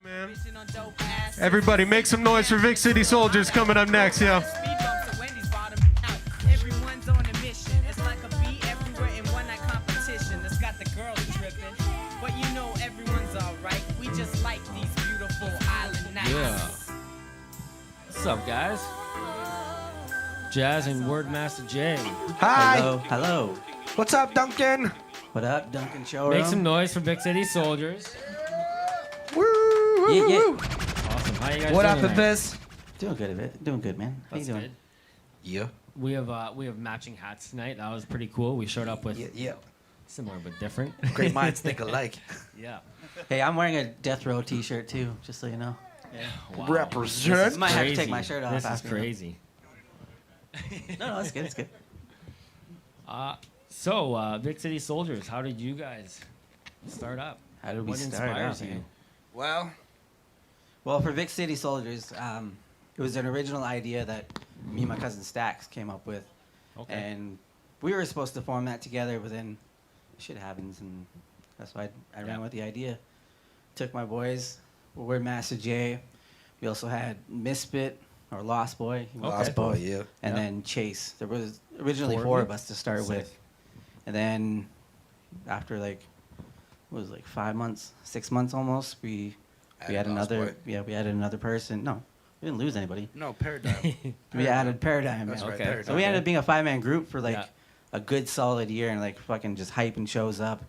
Man. Everybody make some noise for Vic City Soldiers coming up next, yo. Everyone's on a mission. It's like a bee everywhere in one night competition. It's got the girls tripping. But you know everyone's alright. We just like these beautiful island nights. Yeah. What's up, guys? Jazz and Wordmaster J. Hi. Hello, hello. What's up, Duncan? What up, Duncan Showroom? Make some noise for Vic City Soldiers. Woo, woo, Yeah, woo, yeah. woo. Awesome. How you guys What doing up, tonight? Biz? Doing good, a bit. Doing good, man. How That's you doing? good. Yeah. We have matching hats tonight. That was pretty cool. We showed up with Yeah. similar but different. Great minds think alike. Yeah. Hey, I'm wearing a Death Row T-shirt too, just so you know. Wow. Represent. Might have to Crazy. take my shirt off This is after. crazy. No, it's good. It's good. So, Vic City Soldiers, how did you guys start up? How did we What start inspires out, you? man? Well, For Vic City Soldiers, it was an original idea that me and my cousin Stax came up with, Okay. and we were supposed to form that together, but then shit happens, and that's why I ran with the idea. Took my boys, Wordmaster J. We also had Misfit or Lost Boy. He was Okay. Lost Boy, yeah. And Yeah. then Chase. There was originally Four four of of you? us to start Sick. with, and then after what was it, like 5 months, 6 months almost, we Added had Lost another. Boy. Yeah, we added another person. No, we didn't lose anybody. No, Paradigm. We added Paradigm. That's man. right, Okay. Paradigm. So we ended up being a 5-man group for Yeah. a good solid year, and fucking just hyping shows up.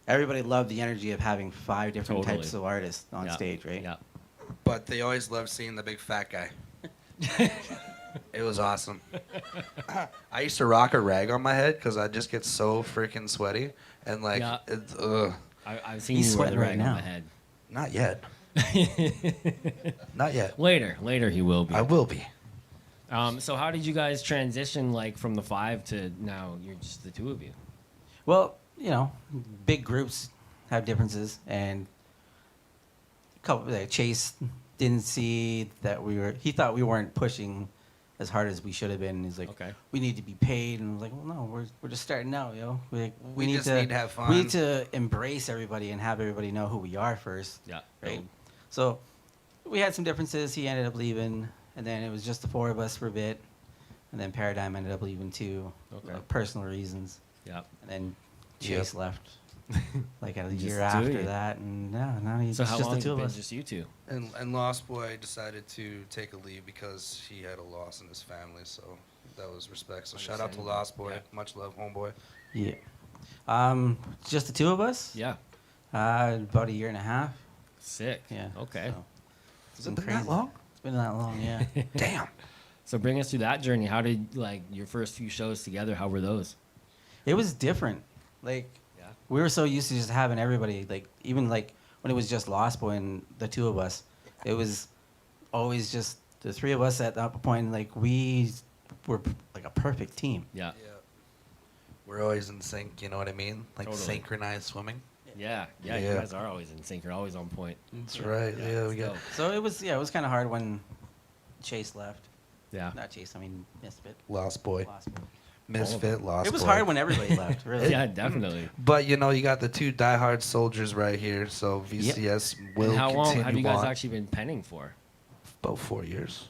Everybody loved the energy of having 5 different Totally. types of artists on Yeah. stage, right? Yeah. But they always loved seeing the big fat guy. It was awesome. I used to rock a rag on my head because I just get so freaking sweaty and Yeah. it's, I've seen He's you wear the sweating right rag now. on the head. not yet. Not yet. Later he will be. I will be. So how did you guys transition from the 5 to now you're just the 2 of you? Well, big groups have differences, and Chase didn't see that he thought we weren't pushing as hard as we should have been. He's like, Okay. we need to be paid, and I was like, well, no, we're just starting out, yo. We need just to need to have fun. We need to embrace everybody and have everybody know who we are first, Yeah. right? So we had some differences. He ended up leaving, and then it was just the 4 of us for a bit, and then Paradigm ended up leaving too, Okay. personal reasons, Yeah. and then Yep. Chase left. A Just year the two of after you. that, and now he's So how just long the has 2 it of been us. just you two? And Lost Boy decided to take a leave because he had a loss in his family, so that was respect. So shout out to Understandable. Lost Boy. Yeah. Much love, homeboy. Yeah. Just the 2 of us. Yeah. About a year and a half. Sick. Yeah. Okay. So Has it been that long? It's been that long, yeah. Damn. So bring us through that journey. How did your first few shows together? How were those? It was different. Yeah. We were so used to just having everybody. Even when it was just Lost Boy and the 2 of us, it was always just the 3 of us at that point. We were like a perfect team. Yeah. Yeah. We're always in sync, you know what I mean? Like Totally. synchronized swimming. Yeah. You Yeah. guys are always in sync. You're always on point. That's right. Yeah, let's we got. go. So it was kind of hard when Chase left. Yeah. Not Chase, I mean Misfit. Lost Boy. Lost Boy. Misfit, Lost It was Boy. hard when everybody left, really. Yeah, definitely. But you got the 2 diehard soldiers right here, so VCS will And how long continue have you guys on. actually been penning for? About 4 years.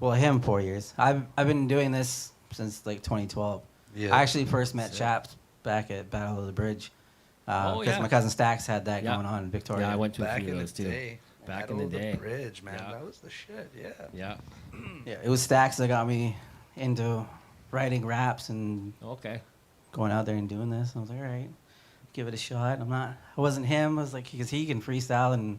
Well, him 4 years. I've been doing this since 2012. Yeah. I actually first met Sick. Chaps back at Battle of the Bridge because yeah. my cousin Stax had that Yeah. going on in Victoria. Yeah, I went to a Back few in of the those too. day. Back in Battle the of day. Bridge, man. Yeah. That was the shit. Yeah. Yeah. Yeah, it was Stax that got me into writing raps and Okay. going out there and doing this. I was like, all right, give it a shot. I wasn't him. I was like, because he can freestyle and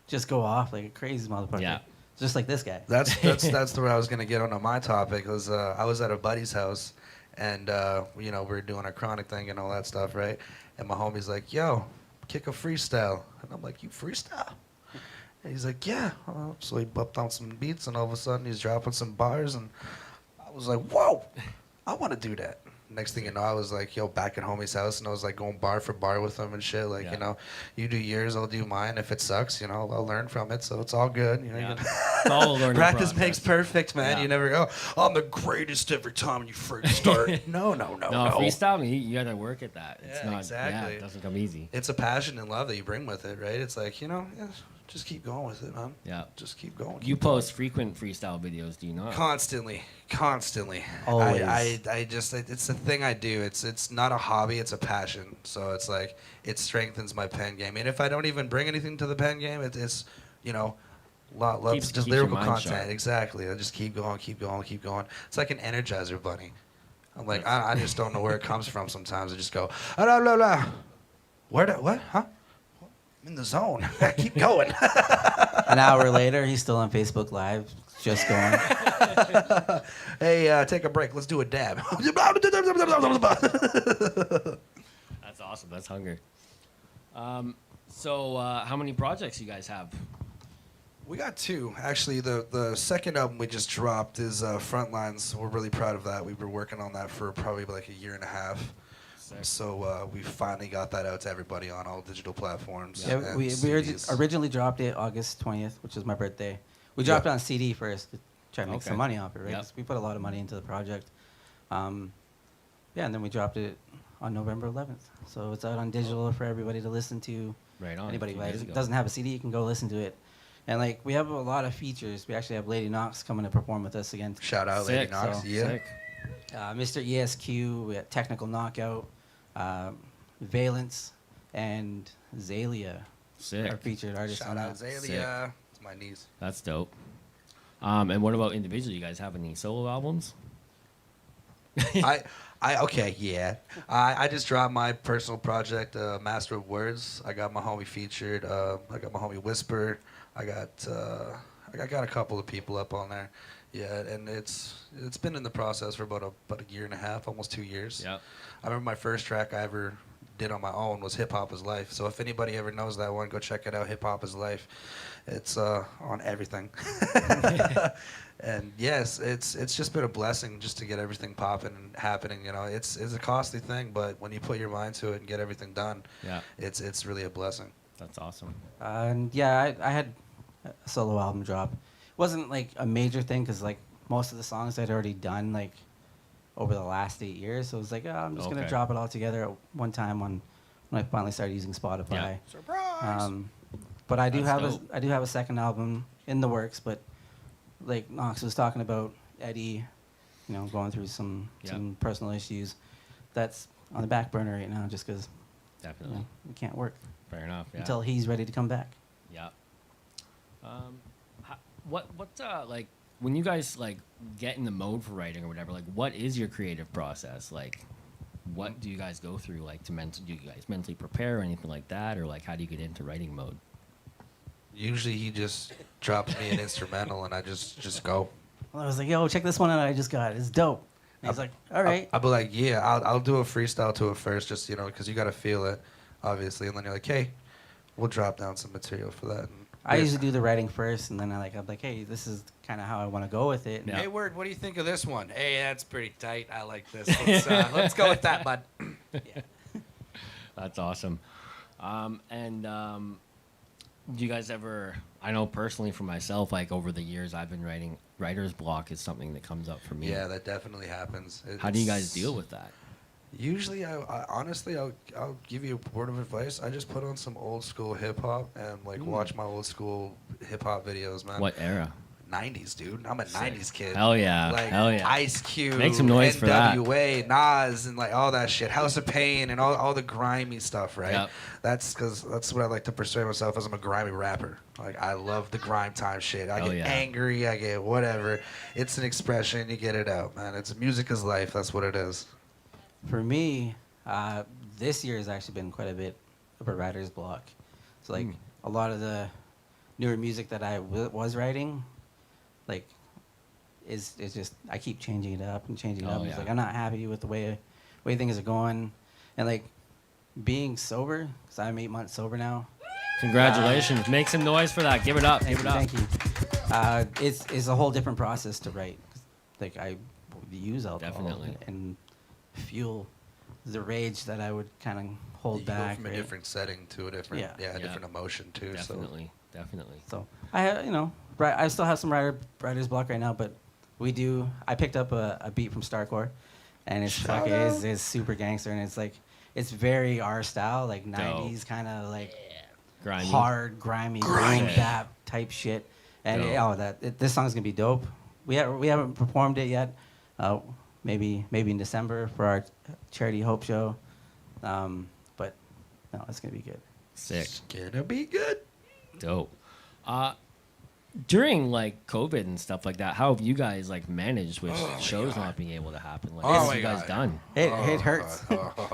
just go off like a crazy motherfucker. Yeah. Just like this guy. That's the way I was gonna get onto my topic. Was I was at a buddy's house, and we were doing our chronic thing and all that stuff, right? And my homie's like, "Yo, kick a freestyle," and I'm like, "You freestyle?" And he's like, "Yeah." So he bumped on some beats, and all of a sudden he's dropping some bars, and I was like, "Whoa, I want to do that." Next thing you know, I was like, back at homie's house, and I was like going bar for bar with him and shit. Like, Yeah. you do yours, I'll do mine. If it sucks, I'll learn from it. So it's all good. You Yeah. can It's all a learning practice process. makes perfect, man. Yeah. You never go, I'm the greatest every time you freaking start. No. No, freestyle, you got to work at that. It's Yeah, not, exactly. Yeah, it doesn't come easy. It's a passion and love that you bring with it, right? It's like, just keep going with it, man. Yeah. Just keep going. You keep going. post frequent freestyle videos, do you not? Constantly. Always. I just it's the thing I do. It's not a hobby. It's a passion. So it's like it strengthens my pen game. And if I don't even bring anything to the pen game, it's Keeps just your lyrical mind content. sharp. Exactly. I just keep going. It's like an Energizer bunny. I'm like I just don't know where it comes from. Sometimes I just go blah blah blah. What? Huh? I'm in the zone. Keep going. An hour later, he's still on Facebook Live, just going. Hey, take a break. Let's do a dab. That's awesome. That's hunger. So how many projects you guys have? We got two. Actually, the second album we just dropped is Frontlines. We're really proud of that. We've been working on that for probably like a year and a half. Sick. So we finally got that out to everybody on all digital platforms. Yeah, and we CDs. originally dropped it August 20th, which was my birthday. We dropped it on CD first to try to make Okay. some money off it, right? Yep. 'Cause we put a lot of money into the project. Yeah, and then we dropped it on November 11th. So it's out on digital for everybody to listen to. Right on. Anybody a few who days ago. doesn't have a CD, you can go listen to it. And like we have a lot of features. We actually have Lady Knox coming to perform with us again. Shout out Lady Sick. Knox. So- Yeah. Sick. Mr. ESQ, we got Technical Knockout, Valence, and Zalia Sick. are featured artists. Shout on out that. Zalia. It's my niece. That's dope. And what about individually? You guys have any solo albums? Okay, yeah. I just dropped my personal project, Master of Words. I got my homie featured. I got my homie Whisper. I got a couple of people up on there. Yeah, and it's been in the process for about a year and a half, almost 2 years. Yeah. I remember my first track I ever did on my own was Hip Hop is Life. So if anybody ever knows that one, go check it out. Hip Hop is Life. It's on everything. And yes, it's just been a blessing just to get everything popping and happening. You know, it's a costly thing, but when you put your mind to it and get everything done, Yeah. it's really a blessing. That's awesome. And yeah, I had a solo album drop. It wasn't like a major thing because like most of the songs I'd already done like over the last 8 years. So it was like, oh, I'm just gonna Okay. drop it all together at one time when I finally started using Spotify. Yeah. Surprise! But I do That's have dope. I do have a second album in the works. But like Knox was talking about Eddie, you know, going through some personal issues. That's on the back burner right now, just because Definitely. we can't work Fair enough. Yeah. until he's ready to come back. Yeah. What like when you guys like get in the mode for writing or whatever? Like, what is your creative process? Like, what do you guys go through? Like, do you guys mentally prepare or anything like that, or like how do you get into writing mode? Usually he just drops me an instrumental and I just go. Well, I was like, yo, check this one out I just got. It's dope. And he's like, all right. I'll be like, yeah, I'll do a freestyle to it first, just because you got to feel it, obviously, and then you're like, hey, we'll drop down some material for that. And I usually do the writing first, and then I'm like, hey, this is kind of how I want to go with it. Yeah. Hey, Word, what do you think of this one? Hey, that's pretty tight. I like this. Let's go with that, bud. That's awesome. Do you guys ever? I know personally for myself, like over the years, I've been writing. Writer's block is something that comes up for me. Yeah, that definitely happens. How do you guys deal with that? Usually, I honestly, I'll give you a word of advice. I just put on some old school hip hop and watch my old school hip hop videos, man. What era? 90s, dude. I'm a 90s kid. Hell yeah. Like Hell yeah. Ice Cube, Make some noise for that. NWA, Nas, and like all that shit. House of Pain and all the grimy stuff, right? Yep. That's because that's what I like to portray myself as. I'm a grimy rapper. Like I love the grime time shit. I get angry. I get whatever. It's an expression. You get it out, man. It's music is life. That's what it is. For me, this year has actually been quite a bit of a writer's block. So like a lot of the newer music that I was writing, like, is just I keep changing it up and changing it up. It's like I'm not happy with the way things are going, and like being sober, because I'm 8 months sober now. Congratulations! Make some noise for that. Give it up. Give it up. Thank you. It's a whole different process to write. Like I would use alcohol Definitely. and fuel the rage that I would kind of hold You back. go from a right? different setting to a different, Yeah. different emotion too. Definitely. Definitely. So I have, I still have some writer's block right now, but I picked up a beat from Starcore, and it's super gangster, and it's very our style, like 90s kind of like Grimy. hard, grimy, boom Grimy. bap type shit. And Dope. this song's gonna be dope. We haven't performed it yet. Maybe in December for our charity Hope show. But no, it's gonna be good. Sick. It's gonna be good. Dope. During like COVID and stuff like that, how have you guys like managed with shows not being able to happen? Like, Oh what my have you guys God. done? It hurts.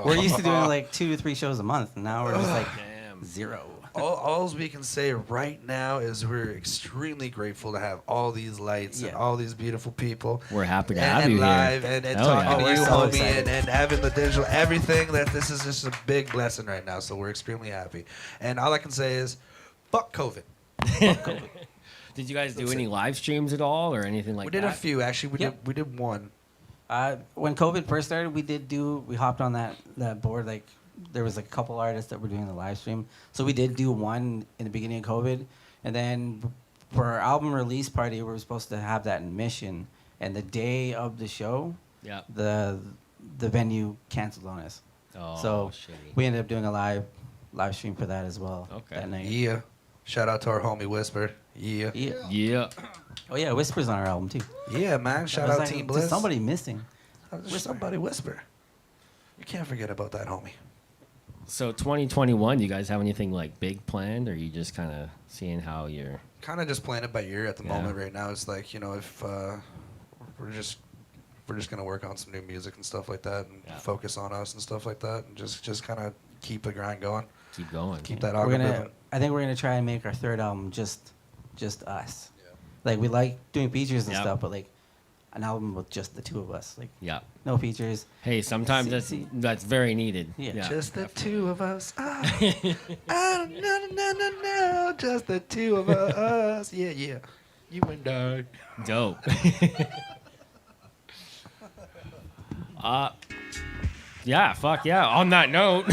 We're used to doing like 2 to 3 shows a month, and now we're just like Damn. 0. All we can say right now is we're extremely grateful to have all these lights and Yeah. all these beautiful people. We're happy to and, have and you live here. and Hell talking yeah. to We're you, so homie, excited. and having the digital everything. That this is just a big blessing right now. So we're extremely happy. And all I can say is, fuck COVID. Did you guys do That's any it. live streams at all or anything like We did that? a few actually. Yep. We did one. When COVID first started, we hopped on that board. Like there was like a couple artists that were doing the live stream, so we did do one in the beginning of COVID, and then for our album release party, we were supposed to have that in Mission, and the day of the show, Yeah. the venue canceled on us. Oh, So shitty. we ended up doing a live stream for that as well. Okay. That night. Yeah. Shout out to our homie Whisper. Yeah. Yeah. Yeah. Oh yeah, Whispers on our album too. Yeah, man. Shout I was out like, Team "There's Bliss. somebody missing. Somebody whisper. You can't forget about that, homie. So 2021, you guys have anything like big planned, or you just kind of seeing how you're? Kind of just playing it by ear at the Yeah. moment right now. It's like, if we're just gonna work on some new music and stuff like that, and Yeah. focus on us and stuff like that, and just kind of keep the grind going. Keep going. Keep that We're auger gonna. moving. I think we're gonna try and make our third album just us. Like we like doing features and Yep. stuff, but like an album with just the two of us, like Yeah. no features. Hey, sometimes that's very needed. Yeah. Just the two of us. No, just the two of us. Yeah. You and I. Dope. Yeah, fuck yeah. On that note,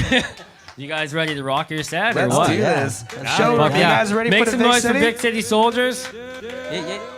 you guys ready to rock your set or Let's what? do Yeah. this. Yeah. Show, Fuck you yeah. guys ready Make for the some Vic noise City? for Vic City Soldiers. Yeah.